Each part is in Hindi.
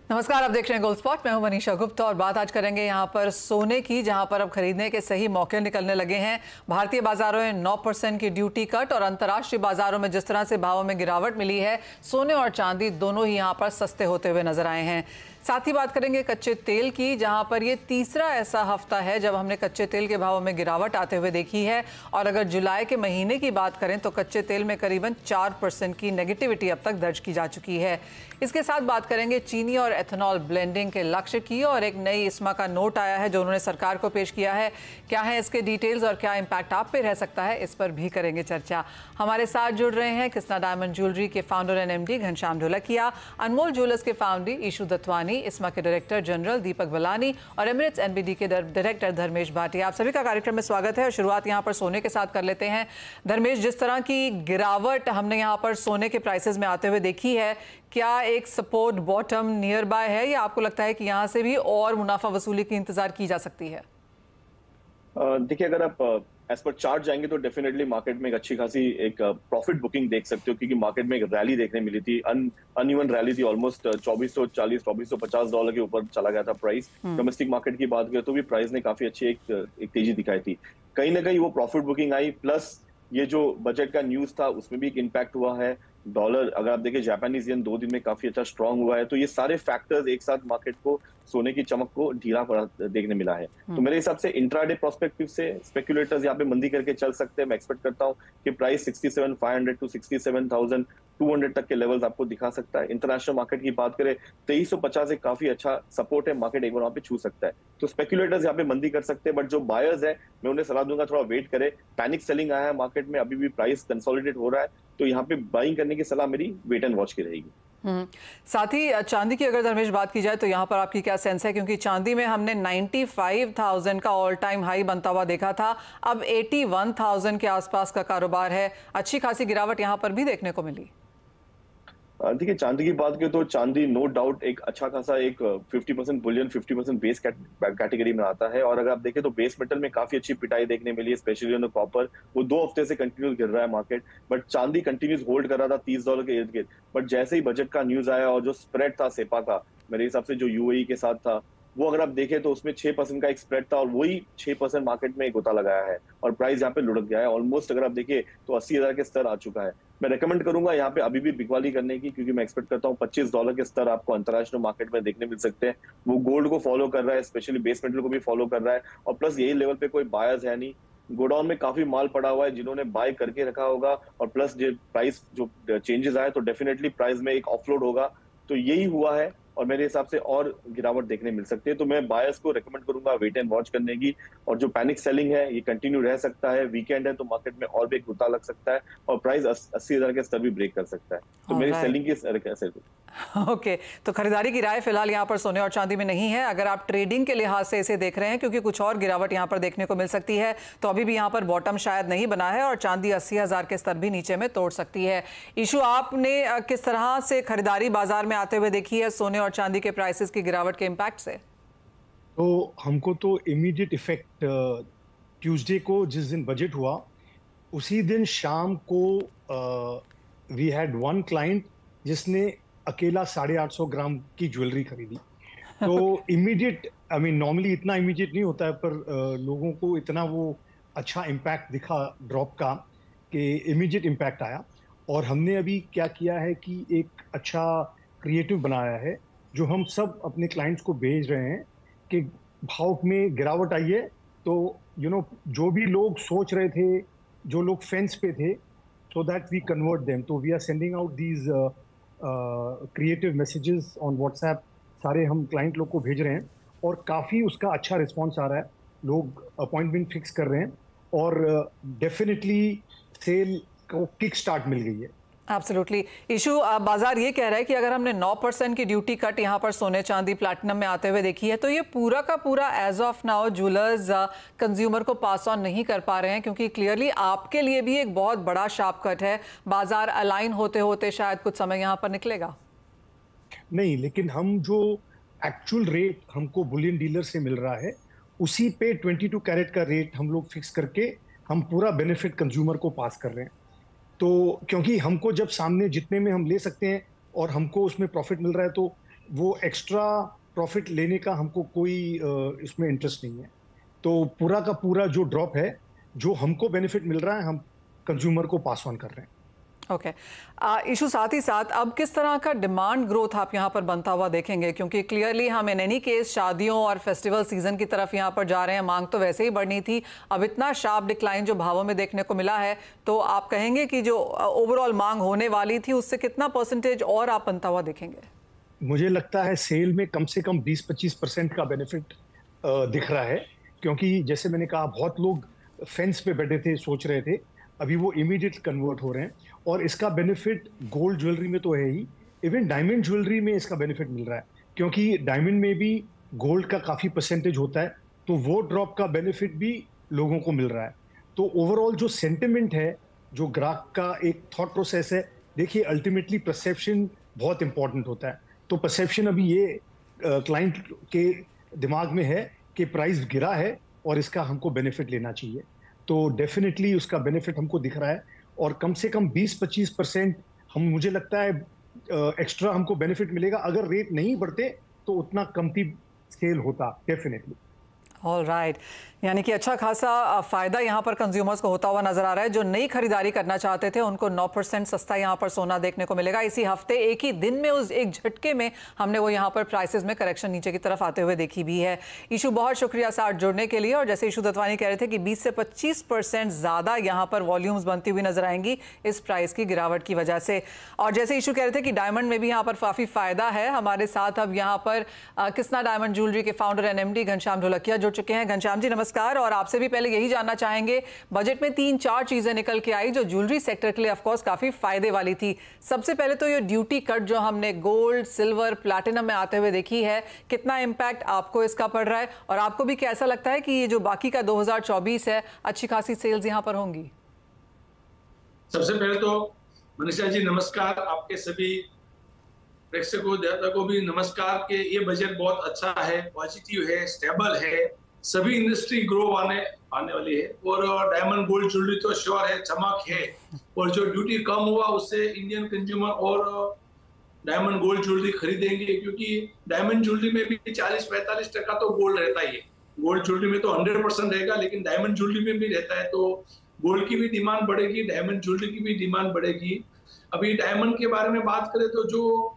नमस्कार, आप देख रहे हैं गोल्ड स्पॉट। मैं हूं मनीषा गुप्ता और बात आज करेंगे यहां पर सोने की, जहां पर अब खरीदने के सही मौके निकलने लगे हैं। भारतीय बाजारों में 9% की ड्यूटी कट और अंतर्राष्ट्रीय बाजारों में जिस तरह से भावों में गिरावट मिली है, सोने और चांदी दोनों ही यहां पर सस्ते होते हुए नजर आए हैं। साथ ही बात करेंगे कच्चे तेल की, जहां पर ये तीसरा ऐसा हफ्ता है जब हमने कच्चे तेल के भावों में गिरावट आते हुए देखी है। और अगर जुलाई के महीने की बात करें तो कच्चे तेल में करीबन 4% की नेगेटिविटी अब तक दर्ज की जा चुकी है। इसके साथ बात करेंगे चीनी और एथेनॉल ब्लेंडिंग के लक्ष्य की, और एक नई इस्मा का नोट आया है जो उन्होंने सरकार को पेश किया है। क्या है इसके डिटेल्स और क्या इम्पैक्ट आप पे रह सकता है, इस पर भी करेंगे चर्चा। हमारे साथ जुड़ रहे हैं कृष्णा डायमंड ज्वेलरी के founder and MD Ghanshyam Dholakia, Anmol jewellers के फाउंडर ईशू दत्वानी, इस्मा के डायरेक्टर जनरल दीपक बलानी और एमिरेट्स एनबीडी के डायरेक्टर धर्मेश भाटिया। आप सभी का कार्यक्रम में स्वागत है और शुरुआत यहां पर सोने के साथ कर लेते हैं। धर्मेश, जिस तरह की गिरावट हमने यहां पर सोने के प्राइसेस में आते हुए देखी है, क्या एक सपोर्ट बॉटम नियर बाय है या आपको लगता है कि यहां से भी और मुनाफा वसूली की इंतजार की जा सकती है? देखिए, अगर आप एज पर चार्ट जाएंगे तो डेफिनेटली मार्केट में एक अच्छी खासी एक प्रॉफिट बुकिंग देख सकते हो, क्योंकि मार्केट में एक रैली देखने मिली थी, अनइवन रैली थी। ऑलमोस्ट 2440 2450 डॉलर के ऊपर चला गया था प्राइस। डोमेस्टिक मार्केट की बात करें तो भी प्राइस ने काफी अच्छी एक तेजी दिखाई थी। कहीं ना कहीं वो प्रॉफिट बुकिंग आई, प्लस ये जो बजट का न्यूज था उसमें भी एक इम्पैक्ट हुआ है। डॉलर, अगर आप देखें, जापानीज येन 2 दिन में काफी अच्छा स्ट्रांग हुआ है। तो ये सारे फैक्टर्स एक साथ मार्केट को, सोने की चमक को ढीला पड़ा देखने मिला है। तो मेरे हिसाब से इंट्राडे प्रोस्पेक्टिव से स्पेकुलेटर्स यहाँ पे मंदी करके चल सकते हैं। मैं एक्सपेक्ट करता हूँ कि प्राइस 67,500 टू 67,200 तक के लेवल्स आपको दिखा सकता है। इंटरनेशनल मार्केट की बात करें 2350 एक काफी अच्छा सपोर्ट है, मार्केट एक बार वहां पे छू सकता है। तो स्पेकुलेटर्स यहाँ पे मंदी कर सकते हैं, बट जो बायर्स है मैं उन्हें सलाह दूंगा थोड़ा वेट करे। पैनिक सेलिंग आया है मार्केट में, अभी भी प्राइस कंसोलिडेट हो रहा है, तो यहाँ पे बाइंग करने की सलाह मेरी वेट एंड वॉच की रहेगी। साथ ही चांदी की अगर धर्मेश बात की जाए तो यहाँ पर आपकी क्या सेंस है, क्योंकि चांदी में हमने 95,000 का ऑल टाइम हाई बनता हुआ देखा था, अब 81,000 के आसपास का कारोबार है। अच्छी खासी गिरावट यहाँ पर भी देखने को मिली। देखिए, चांदी की बात करें तो चांदी नो डाउट एक अच्छा खासा एक 50% बुलियन 50% बेस कैटेगरी में आता है। और अगर आप देखें तो बेस मेटल में काफी अच्छी पिटाई देखने मिली है, स्पेशली ऑन द कॉपर। वो 2 हफ्ते से कंटिन्यूस गिर रहा है मार्केट, बट चांदी कंटिन्यूस होल्ड कर रहा था 30 डॉलर के इर्द गिर्द। बट जैसे ही बजट का न्यूज आया और जो स्प्रेड था सेपा का, मेरे हिसाब से जो यूएई के साथ था, वो अगर आप देखें तो उसमें 6% का एक स्प्रेड था और वही 6% मार्केट में गोता लगाया है और प्राइस यहाँ पे लुढ़क गया है। ऑलमोस्ट अगर आप देखिए तो 80,000 के स्तर आ चुका है। मैं रेकमेंड करूंगा यहाँ पे अभी भी बिकवाली करने की, क्योंकि मैं एक्सपेक्ट करता हूँ 25 डॉलर के स्तर आपको अंतरराष्ट्रीय मार्केट में देखने मिल सकते हैं। वो गोल्ड को फॉलो कर रहा है, स्पेशली बेस मेटल को भी फॉलो कर रहा है, और प्लस यही लेवल पे कोई बायर्स है नहीं। गोडाउन में काफी माल पड़ा हुआ है जिन्होंने बाय करके रखा होगा, और प्लस जो प्राइस जो चेंजेस आए तो डेफिनेटली प्राइस में एक ऑफलोड होगा। तो यही हुआ है और मेरे हिसाब से और गिरावट देखने मिल सकती है। तो मैं बायर्स को रेकमेंड करूंगा वेट एंड वॉच करने की, और जो पैनिक सेलिंग है ये कंटिन्यू रह सकता है। वीकेंड है तो मार्केट में और भी एक गुत्ता लग सकता है और प्राइस 80,000 के स्तर भी ब्रेक कर सकता है। तो मेरी सेलिंग की ओके, तो खरीदारी की राय फिलहाल यहाँ पर सोने और चांदी में नहीं है। अगर आप ट्रेडिंग के लिहाज से इसे देख रहे हैं, क्योंकि कुछ और गिरावट यहाँ पर देखने को मिल सकती है, तो अभी भी यहाँ पर बॉटम शायद नहीं बना है और चांदी 80,000 के स्तर भी नीचे में तोड़ सकती है। इशू, आपने किस तरह से खरीदारी बाजार में आते हुए देखी है सोने और चांदी के प्राइसेस की गिरावट के इम्पैक्ट से? तो हमको तो इमीडिएट इफेक्ट ट्यूसडे को जिस दिन बजट हुआ उसी दिन शाम को वी हैड वन क्लाइंट जिसने अकेला 850 ग्राम की ज्वेलरी खरीदी। तो इमीडिएट, आई मीन नॉर्मली इतना इमीडिएट नहीं होता है, पर लोगों को इतना वो अच्छा इम्पैक्ट दिखा ड्रॉप का कि इमीडिएट इम्पैक्ट आया। और हमने अभी क्या किया है कि एक अच्छा क्रिएटिव बनाया है जो हम सब अपने क्लाइंट्स को भेज रहे हैं कि भाव में गिरावट आई है, तो जो भी लोग सोच रहे थे, जो लोग फेंस पे थे, so that we convert them. तो we are sending out these creative messages on WhatsApp, सारे हम क्लाइंट लोग को भेज रहे हैं और काफ़ी उसका अच्छा रिस्पॉन्स आ रहा है। लोग अपॉइंटमेंट फिक्स कर रहे हैं और डेफिनेटली सेल को किक स्टार्ट मिल गई है। एब्सोल्युटली। इशू, बाजार ये कह रहा है कि अगर हमने 9% की ड्यूटी कट यहाँ पर सोने चांदी प्लैटिनम में आते हुए देखी है, तो ये पूरा का पूरा as of now jewellers consumer को पास ऑन नहीं कर पा रहे हैं, क्योंकि क्लियरली आपके लिए भी एक बहुत बड़ा शार्प कट है। बाजार अलाइन होते होते शायद कुछ समय यहाँ पर निकलेगा। नहीं, लेकिन हम जो एक्चुअल रेट हमको बुलियन डीलर से मिल रहा है उसी पे 22 कैरेट का रेट हम लोग फिक्स करके हम पूरा बेनिफिट कंज्यूमर को पास कर रहे हैं। तो क्योंकि हमको जब सामने जितने में हम ले सकते हैं और हमको उसमें प्रॉफिट मिल रहा है, तो वो एक्स्ट्रा प्रॉफिट लेने का हमको कोई इसमें इंटरेस्ट नहीं है। तो पूरा का पूरा जो ड्रॉप है, जो हमको बेनिफिट मिल रहा है, हम कंज्यूमर को पास ऑन कर रहे हैं। ओके इशू, साथ ही साथ अब किस तरह का डिमांड ग्रोथ आप यहाँ पर बनता हुआ देखेंगे, क्योंकि क्लियरली हम इन एनी केस शादियों और फेस्टिवल सीजन की तरफ यहाँ पर जा रहे हैं, मांग तो वैसे ही बढ़नी थी, अब इतना शार्प डिक्लाइन जो भावों में देखने को मिला है, तो आप कहेंगे कि जो ओवरऑल मांग होने वाली थी उससे कितना परसेंटेज और आप बनता हुआ देखेंगे? मुझे लगता है सेल में कम से कम 20-25% का बेनिफिट दिख रहा है, क्योंकि जैसे मैंने कहा बहुत लोग फेंस पे बैठे थे, सोच रहे थे, अभी वो इमीडिएट कन्वर्ट हो रहे हैं। और इसका बेनिफिट गोल्ड ज्वेलरी में तो है ही, इवन डायमंड ज्वेलरी में इसका बेनिफिट मिल रहा है, क्योंकि डायमंड में भी गोल्ड का काफ़ी परसेंटेज होता है, तो वो ड्रॉप का बेनिफिट भी लोगों को मिल रहा है। तो ओवरऑल जो सेंटिमेंट है, जो ग्राहक का एक थॉट प्रोसेस है, देखिए अल्टीमेटली परसेप्शन बहुत इंपॉर्टेंट होता है। तो परसेप्शन अभी ये क्लाइंट के दिमाग में है कि प्राइस गिरा है और इसका हमको बेनिफिट लेना चाहिए, तो डेफिनेटली उसका बेनिफिट हमको दिख रहा है। और कम से कम 20-25% मुझे लगता है एक्स्ट्रा हमको बेनिफिट मिलेगा। अगर रेट नहीं बढ़ते तो उतना कमती सेल होता डेफिनेटली। ऑल राइट, यानी कि अच्छा खासा फायदा यहाँ पर कंज्यूमर्स को होता हुआ नजर आ रहा है। जो नई खरीदारी करना चाहते थे उनको 9% सस्ता यहाँ पर सोना देखने को मिलेगा। इसी हफ्ते एक ही दिन में, उस एक झटके में हमने वो यहाँ पर प्राइसेस में करेक्शन नीचे की तरफ आते हुए देखी भी है। ईशू, बहुत शुक्रिया साथ जुड़ने के लिए। और जैसे ईशू दत्वानी कह रहे थे कि 20 से 25% ज़्यादा यहाँ पर वॉल्यूम्स बनती हुई नजर आएंगी इस प्राइस की गिरावट की वजह से। और जैसे ईशू कह रहे थे कि डायमंड में भी यहाँ पर काफ़ी फायदा है। हमारे साथ अब यहाँ पर किस्ना डायमंड ज्वेलरी के founder and MD Ghanshyam Dholakia जुड़ चुके हैं। घनश्याम जी नमस्कार। और आपसे भी पहले यही जानना चाहेंगे, बजट में 3-4 चीजें निकल के आई जो ज्वेलरी सेक्टर के लिए ऑफ कोर्स काफी फायदे वाली थी। सबसे पहले तो ये ड्यूटी कट जो हमने गोल्ड, सिल्वर, प्लैटिनम में आते हुए देखी है, कितना इम्पैक्ट आपको इसका पड़ रहा है? और आपको भी कैसा लगता है कि ये जो बाकी का 2024 है, अच्छी खासी सेल्स यहाँ पर होंगी? सबसे पहले तो मनीषा जी नमस्कार, आपके सभी प्रेक्षकों को भी नमस्कार कि ये बजट बहुत अच्छा है, पॉजिटिव है, स्टेबल है, सभी इंडस्ट्री ग्रो आने वाली है। और डायमंड गोल्ड ज्वेलरी तो श्योर है, चमक है। और जो ड्यूटी कम हुआ उससे इंडियन कंज्यूमर और डायमंड गोल्ड ज्वेलरी खरीदेंगे, क्योंकि डायमंड ज्वेलरी में भी 40-45% तो गोल्ड रहता ही है। गोल्ड ज्वेलरी में तो 100% रहेगा, लेकिन डायमंड ज्वेलरी में भी रहता है, तो गोल्ड की भी डिमांड बढ़ेगी, डायमंड ज्वेलरी की भी डिमांड बढ़ेगी। अभी डायमंड के बारे में बात करें तो जो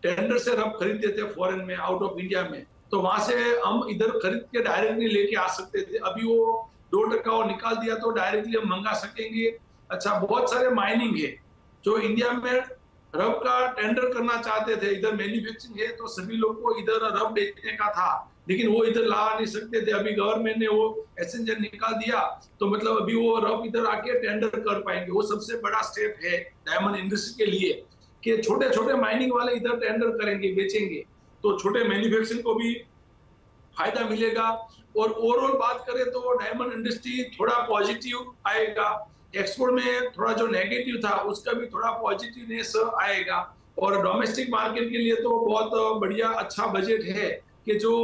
टेंडर से रब खरीदते थे फॉरेन में, आउट ऑफ इंडिया में, तो वहां से हम इधर खरीद के डायरेक्टली लेके आ सकते थे। अभी वो 2% और निकाल दिया तो डायरेक्टली हम मंगा सकेंगे। अच्छा, बहुत सारे माइनिंग है जो इंडिया में रब का टेंडर करना चाहते थे, इधर मैन्युफैक्चरिंग है तो सभी लोग को इधर रब बेचने का था, लेकिन वो इधर ला नहीं सकते थे। अभी गवर्नमेंट ने वो एसेंजर निकाल दिया, तो मतलब अभी वो रब इधर आके टेंडर कर पाएंगे। वो सबसे बड़ा स्टेप है डायमंड इंडस्ट्री के लिए कि छोटे छोटे माइनिंग वाले इधर टेंडर करेंगे, बेचेंगे, तो छोटे मैन्युफैक्चरिंग को भी फायदा मिलेगा। और ओवरऑल बात करें तो डायमंड इंडस्ट्री थोड़ा पॉजिटिव आएगा। एक्सपोर्ट में थोड़ा जो नेगेटिव था उसका भी थोड़ा पॉजिटिवनेस आएगा। और डोमेस्टिक मार्केट के लिए तो बहुत बढ़िया अच्छा बजट है कि जो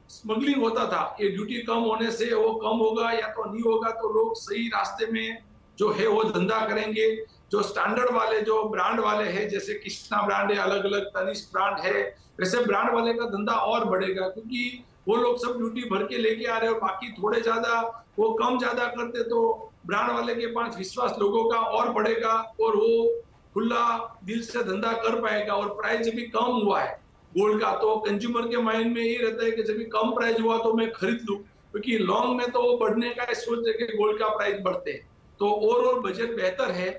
स्मगलिंग होता था, ये ड्यूटी कम होने से वो कम होगा या तो नहीं होगा, तो लोग सही रास्ते में जो है वो धंधा करेंगे। जो स्टैंडर्ड वाले जो ब्रांड वाले हैं, जैसे कृष्णा ब्रांड है, अलग अलग तनिष्क ब्रांड है, वैसे ब्रांड वाले का धंधा और बढ़ेगा, क्योंकि वो लोग सब ड्यूटी भर के लेके आ रहे हैं। और बाकी थोड़े ज्यादा वो कम ज्यादा करते तो ब्रांड वाले के पास विश्वास लोगों का और बढ़ेगा और वो खुला दिल से धंधा कर पाएगा। और प्राइस भी कम हुआ है गोल्ड का, तो कंज्यूमर के माइंड में ये रहता है कि जब कम प्राइस हुआ तो मैं खरीद लूं, क्योंकि लॉन्ग में तो वो बढ़ने का सोच है कि गोल्ड का प्राइस बढ़ते हैं। तो ओवरऑल बजट बेहतर है,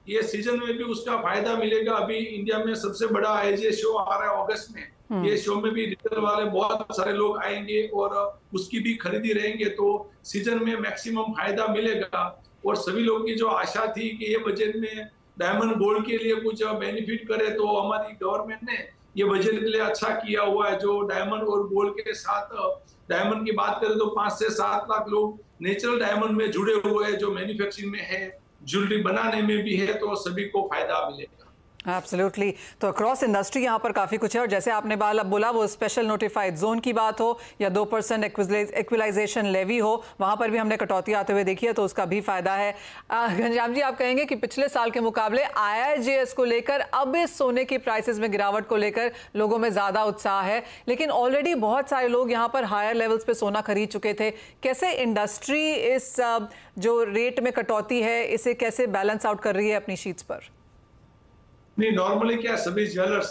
ये सीजन में भी उसका फायदा मिलेगा। अभी इंडिया में सबसे बड़ा IGA शो आ रहा है अगस्त में, ये शो में भी रिटेल वाले बहुत सारे लोग आएंगे और उसकी भी खरीदी रहेंगे, तो सीजन में मैक्सिमम फायदा मिलेगा। और सभी लोग की जो आशा थी कि ये बजट में डायमंड गोल्ड के लिए कुछ बेनिफिट करे, तो हमारी गवर्नमेंट ने ये बजट के लिए अच्छा किया हुआ है। जो डायमंड और गोल्ड के साथ डायमंड की बात करें तो 5 से 7 लाख लोग नेचुरल डायमंड में जुड़े हुए हैं, जो मैन्युफैक्चरिंग में है, ज्वेलरी बनाने में भी है, तो सभी को फायदा मिलेगा। एब्सोल्युटली। तो अक्रॉस इंडस्ट्री यहाँ पर काफ़ी कुछ है, और जैसे आपने बोला वो स्पेशल नोटिफाइड जोन की बात हो या 2% इक्विलाइजेशन लेवी हो, वहाँ पर भी हमने कटौती आते हुए देखी है, तो उसका भी फायदा है। घनश्याम जी, आप कहेंगे कि पिछले साल के मुकाबले IIJS को लेकर अब इस सोने की प्राइसेस में गिरावट को लेकर लोगों में ज़्यादा उत्साह है, लेकिन ऑलरेडी बहुत सारे लोग यहाँ पर हायर लेवल्स पे सोना खरीद चुके थे। कैसे इंडस्ट्री इस जो रेट में कटौती है इसे कैसे बैलेंस आउट कर रही है अपनी शीट्स पर? नहीं, नॉर्मली क्या सभी ज्वेलर्स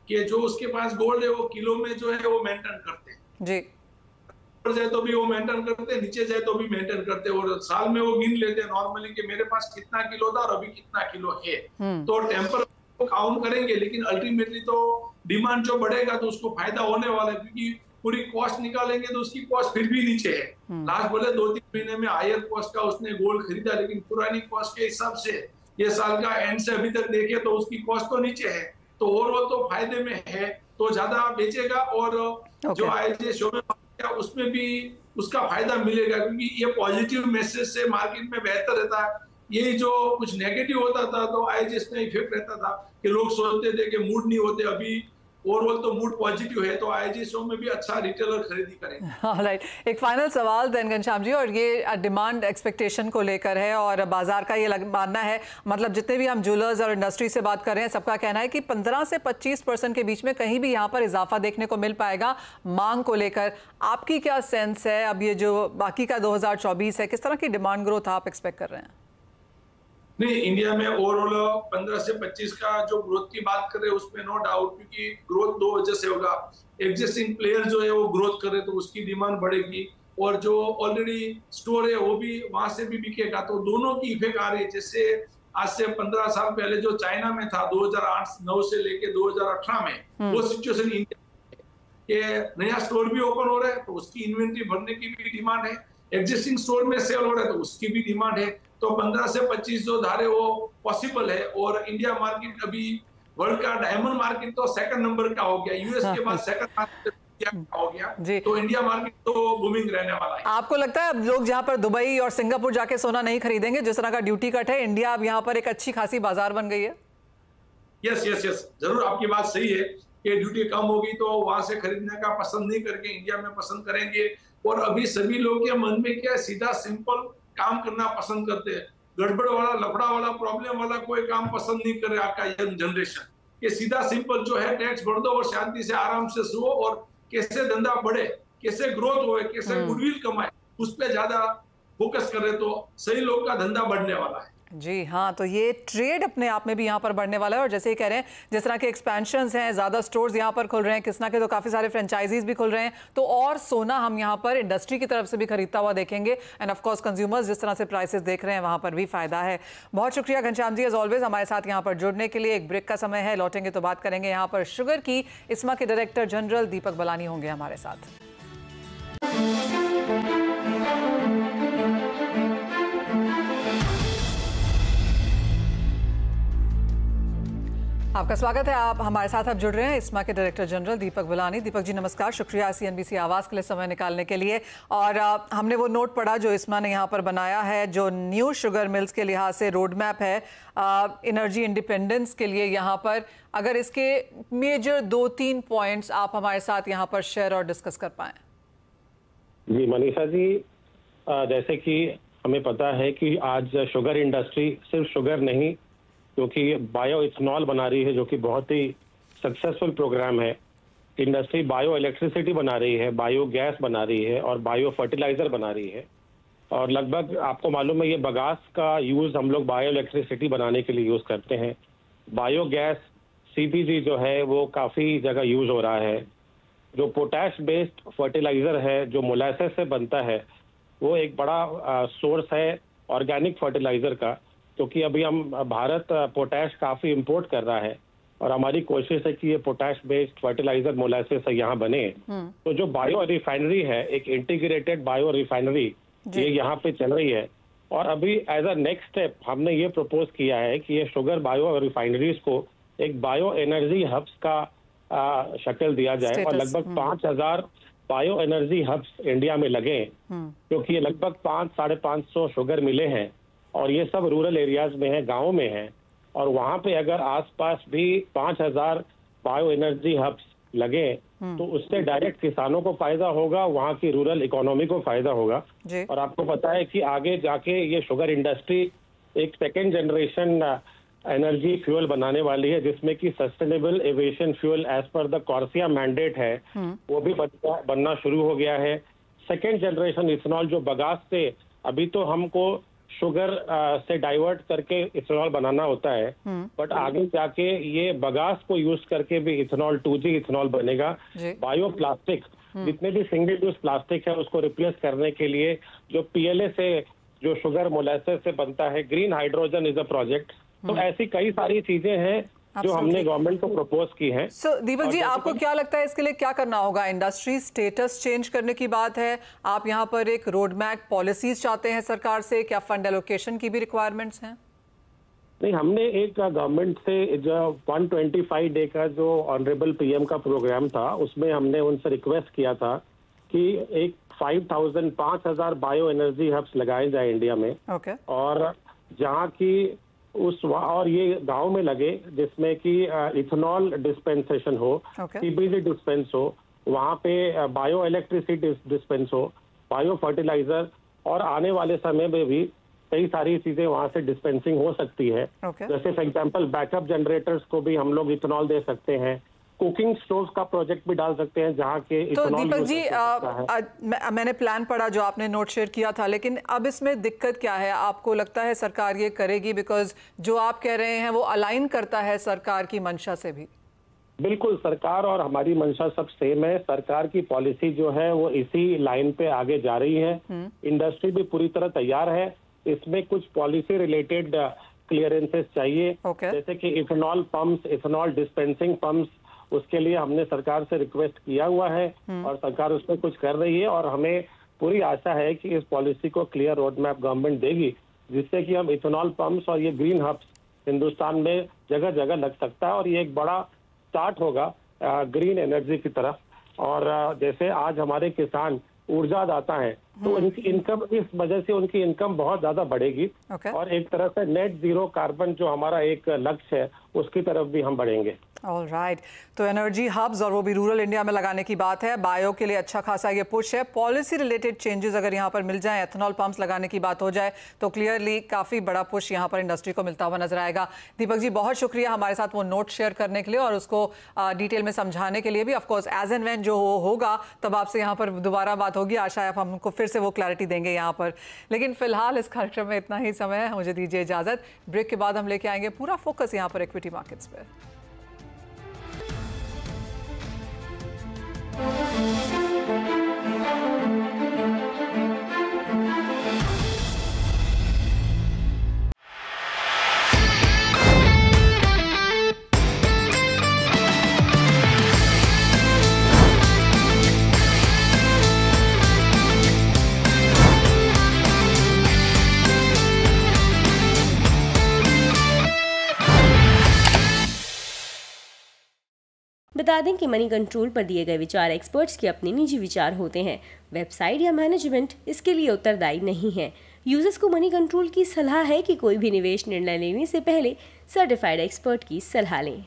के जो उसके पास गोल्ड है वो किलो में जो है वो मेंटेन करते हैं जी। ऊपर जाए तो भी वो मेंटेन करते हैं, नीचे जाए तो भी मेंटेन करते हैं, और साल में वो गिन लेते हैं नॉर्मली कि मेरे पास कितना किलो था और अभी कितना किलो है। तो टेम्पर काउंट करेंगे, लेकिन अल्टीमेटली तो डिमांड जो बढ़ेगा तो उसको फायदा होने वाला है, क्योंकि पूरी कॉस्ट निकालेंगे तो उसकी कॉस्ट फिर भी नीचे है। लास्ट बोले 2-3 महीने में हायर कॉस्ट का उसने गोल्ड खरीदा, लेकिन पुरानी कॉस्ट के हिसाब से ये साल का एंड से अभी तक देखे तो उसकी कॉस्ट तो नीचे है, तो ओवरऑल तो फायदे में है, तो ज्यादा बेचेगा। और जो IIJS शो में उसमें भी उसका फायदा मिलेगा, क्योंकि ये पॉजिटिव मैसेज से मार्केट में बेहतर रहता है। यही जो कुछ नेगेटिव होता था तो IIJS में इफेक्ट रहता था कि लोग सोचते थे कि मूड नहीं होते, अभी ओवरऑल तो मूड पॉजिटिव है, तो IIJS शो में भी अच्छा रिटेलर खरीदी करेंगे। राइट। एक फाइनल सवाल देन घनश्याम जी, और ये डिमांड एक्सपेक्टेशन को लेकर है, और बाजार का ये मानना है, मतलब जितने भी हम ज्वेलर्स और इंडस्ट्री से बात कर रहे हैं सबका कहना है कि 15 से 25% के बीच में कहीं भी यहाँ पर इजाफा देखने को मिल पाएगा मांग को लेकर। आपकी क्या सेंस है अब ये जो बाकी का 2024 है, किस तरह की डिमांड ग्रोथ आप एक्सपेक्ट कर रहे हैं? नहीं, इंडिया में ओवरऑल 15 से 25 का जो ग्रोथ की बात कर रहे हैं उसमें नो डाउट, क्योंकि ग्रोथ 2 वजह से होगा। एग्जिस्टिंग प्लेयर जो है वो ग्रोथ करे तो उसकी डिमांड बढ़ेगी, और जो ऑलरेडी स्टोर है वो भी वहां से भी बिकेगा, तो दोनों की इफेक्ट आ रही है। जैसे आज से 15 साल पहले जो चाइना में था 2008-9 से लेके 2018 में, वो सिचुएशन इंडिया के नया स्टोर भी ओपन हो रहा है तो उसकी इन्वेंट्री भरने की भी डिमांड है, एग्जिस्टिंग स्टोर में सेल हो रहा है तो उसकी भी डिमांड है। तो 15 से 25 जो धारे वो पॉसिबल है। और इंडिया मार्केट अभी वर्ल्ड का डायमंड मार्केट तो सेकंड नंबर का हो गया, यूएस के बाद सेकंड मार्केट हो गया, तो इंडिया मार्केट तो बूमिंग रहने वाला है। आपको लगता है अब लोग जहां पर दुबई और सिंगापुर जाके सोना नहीं खरीदेंगे, जिस तरह का ड्यूटी कट है, इंडिया अब यहाँ पर एक अच्छी खासी बाजार बन गई है? यस यस यस, जरूर आपकी बात सही है कि ड्यूटी कम होगी तो वहां से खरीदने का पसंद नहीं करके इंडिया में पसंद करेंगे। और अभी सभी लोग के मन में क्या, सीधा सिंपल काम करना पसंद करते हैं। गड़बड़ वाला, लफड़ा वाला, प्रॉब्लम वाला कोई काम पसंद नहीं कर रहा आपका यंग जनरेशन। ये सीधा सिंपल जो है टैक्स भर दो और शांति से आराम से सो, और कैसे धंधा बढ़े, कैसे ग्रोथ होए, कैसे गुडविल कमाए, उस पर ज्यादा फोकस करे तो सही लोग का धंधा बढ़ने वाला है। जी हाँ, तो ये ट्रेड अपने आप में भी यहाँ पर बढ़ने वाला है, और जैसे ही कह रहे हैं जिस तरह के एक्सपेंशंस हैं, ज़्यादा स्टोर्स यहाँ पर खुल रहे हैं, किसना के तो काफ़ी सारे फ्रेंचाइजीज भी खुल रहे हैं, तो और सोना हम यहाँ पर इंडस्ट्री की तरफ से भी खरीदता हुआ देखेंगे। एंड ऑफ कोर्स कंज्यूमर्स जिस तरह से प्राइसेस देख रहे हैं वहाँ पर भी फायदा है। बहुत शुक्रिया घनश्याम जी एज ऑलवेज हमारे साथ यहाँ पर जुड़ने के लिए। एक ब्रेक का समय है, लौटेंगे तो बात करेंगे यहाँ पर शुगर की। ISMA के डायरेक्टर जनरल दीपक बलानी होंगे हमारे साथ। आपका स्वागत है। आप हमारे साथ अब जुड़ रहे हैं ISMA के डायरेक्टर जनरल दीपक बलानी। दीपक जी नमस्कार, शुक्रिया CNBC आवाज़ के लिए समय निकालने के लिए। और हमने वो नोट पढ़ा जो ISMA ने यहाँ पर बनाया है, जो न्यू शुगर मिल्स के लिहाज से रोड मैप है एनर्जी इंडिपेंडेंस के लिए यहाँ पर। अगर इसके मेजर 2-3 पॉइंट्स आप हमारे साथ यहाँ पर शेयर और डिस्कस कर पाएँ। जी मनीषा जी, जैसे कि हमें पता है कि आज शुगर इंडस्ट्री सिर्फ शुगर नहीं, क्योंकि बायो इथेनॉल बना रही है, जो कि बहुत ही सक्सेसफुल प्रोग्राम है। इंडस्ट्री बायो इलेक्ट्रिसिटी बना रही है, बायो गैस बना रही है और बायो फर्टिलाइजर बना रही है। और लगभग आपको मालूम है ये बगास का यूज़ हम लोग बायो इलेक्ट्रिसिटी बनाने के लिए यूज़ करते हैं। बायो गैस CBG जो है वो काफ़ी जगह यूज़ हो रहा है। जो पोटैश बेस्ड फर्टिलाइजर है जो मोलासेस से बनता है, वो एक बड़ा सोर्स है ऑर्गेनिक फर्टिलाइजर का, क्योंकि अभी हम भारत पोटैश काफ़ी इंपोर्ट कर रहा है और हमारी कोशिश है कि ये पोटैश बेस्ड फर्टिलाइजर मोलासेस यहाँ बने। तो जो बायो रिफाइनरी है, एक इंटीग्रेटेड बायो रिफाइनरी, ये यहाँ पे चल रही है। और अभी एज अ नेक्स्ट स्टेप हमने ये प्रपोज किया है कि ये शुगर बायो रिफाइनरीज को एक बायो एनर्जी हब्स का शक्ल दिया जाए, और लगभग 5000 बायो एनर्जी हब्स इंडिया में लगे, क्योंकि ये लगभग 500-550 शुगर मिले हैं और ये सब रूरल एरियाज में है, गाँव में है। और वहाँ पे अगर आसपास भी 5,000 बायो एनर्जी हब्स लगे तो उससे डायरेक्ट किसानों को फायदा होगा, वहाँ की रूरल इकोनॉमी को फायदा होगा। और आपको पता है कि आगे जाके ये शुगर इंडस्ट्री एक सेकेंड जनरेशन एनर्जी फ्यूल बनाने वाली है, जिसमें कि sustainable aviation fuel as per the CORSIA mandate है वो भी बनना शुरू हो गया है। सेकेंड जनरेशन इथेनॉल जो बगास से, अभी तो हमको शुगर से डाइवर्ट करके इथेनॉल बनाना होता है, बट आगे जाके ये बगास को यूज करके भी इथेनॉल 2G इथेनॉल बनेगा। बायो प्लास्टिक, जितने भी सिंगल यूज प्लास्टिक है उसको रिप्लेस करने के लिए जो PLA से जो शुगर मोलेसेस से बनता है, green hydrogen is a project. तो ऐसी कई सारी चीजें हैं जो हमने गवर्नमेंट को प्रपोज की हैं। दीपक जी, आपको क्या लगता है इसके लिए क्या करना होगा? इंडस्ट्री स्टेटस चेंज करने की बात है, आप यहाँ पर एक रोड मैप पॉलिसीज चाहते हैं सरकार से, क्या फंड एलोकेशन की भी रिक्वायरमेंट्स हैं? नहीं, हमने एक गवर्नमेंट से जो 125 डे का जो ऑनरेबल PM का प्रोग्राम था, उसमें हमने उनसे रिक्वेस्ट किया था कि एक 5,000 बायो एनर्जी हब्स लगाए जाए इंडिया में। और जहाँ की और ये गांव में लगे, जिसमें कि इथेनॉल डिस्पेंसेशन हो, CBG डिस्पेंस हो, वहाँ पे बायो इलेक्ट्रिसिटी डिस्पेंस हो, बायो फर्टिलाइजर, और आने वाले समय में भी कई सारी चीजें वहाँ से डिस्पेंसिंग हो सकती है। जैसे फॉर एग्जांपल बैकअप जनरेटर्स को भी हम लोग इथेनॉल दे सकते हैं, कुकिंग स्टोव्स का प्रोजेक्ट भी डाल सकते हैं जहाँ के तो दीपक जी, मैंने प्लान पढ़ा जो आपने नोट शेयर किया था, लेकिन अब इसमें दिक्कत क्या है? आपको लगता है सरकार ये करेगी? बिकॉज जो आप कह रहे हैं वो अलाइन करता है सरकार की मंशा से भी। बिल्कुल, सरकार और हमारी मंशा सब सेम है। सरकार की पॉलिसी जो है वो इसी लाइन पे आगे जा रही है। इंडस्ट्री भी पूरी तरह तैयार है। इसमें कुछ पॉलिसी रिलेटेड क्लियरेंसेस चाहिए, जैसे कि ethanol pumps, ethanol dispensing pumps, उसके लिए हमने सरकार से रिक्वेस्ट किया हुआ है और सरकार उस पर कुछ कर रही है। और हमें पूरी आशा है कि इस पॉलिसी को क्लियर रोड मैप गवर्नमेंट देगी, जिससे कि हम इथेनॉल पंप्स और ये ग्रीन हब्स हिंदुस्तान में जगह जगह लग सकता है और ये एक बड़ा स्टार्ट होगा ग्रीन एनर्जी की तरफ। और जैसे आज हमारे किसान ऊर्जा दाता है, तो उनकी इनकम, इस वजह से उनकी इनकम बहुत ज्यादा बढ़ेगी। और एक तरह से नेट जीरो कार्बन जो हमारा एक लक्ष्य है, उसकी तरफ भी हम बढ़ेंगे। ऑलराइट, तो एनर्जी हब्स और वो भी रूरल इंडिया में लगाने की बात है। बायो के लिए अच्छा खासा ये पुश है। पॉलिसी रिलेटेड चेंजेस अगर यहाँ पर मिल जाए, एथेनॉल पंप्स लगाने की बात हो जाए, तो क्लियरली काफ़ी बड़ा पुश यहाँ पर इंडस्ट्री को मिलता हुआ नजर आएगा। दीपक जी, बहुत शुक्रिया हमारे साथ वो नोट शेयर करने के लिए और उसको डिटेल में समझाने के लिए भी। ऑफकोर्स एज एंड व्हेन जो होगा तब आपसे यहाँ पर दोबारा बात होगी। आशा है आप हमको फिर से वो क्लैरिटी देंगे यहाँ पर। लेकिन फिलहाल इस कार्यक्रम में इतना ही समय है, मुझे दीजिए इजाजत। ब्रेक के बाद हम लेके आएंगे पूरा फोकस यहाँ पर इक्विटी मार्केट्स पर। बता दें कि मनी कंट्रोल पर दिए गए विचार एक्सपर्ट्स के अपने निजी विचार होते हैं। वेबसाइट या मैनेजमेंट इसके लिए उत्तरदायी नहीं है। यूजर्स को मनी कंट्रोल की सलाह है कि कोई भी निवेश निर्णय लेने से पहले सर्टिफाइड एक्सपर्ट की सलाह लें।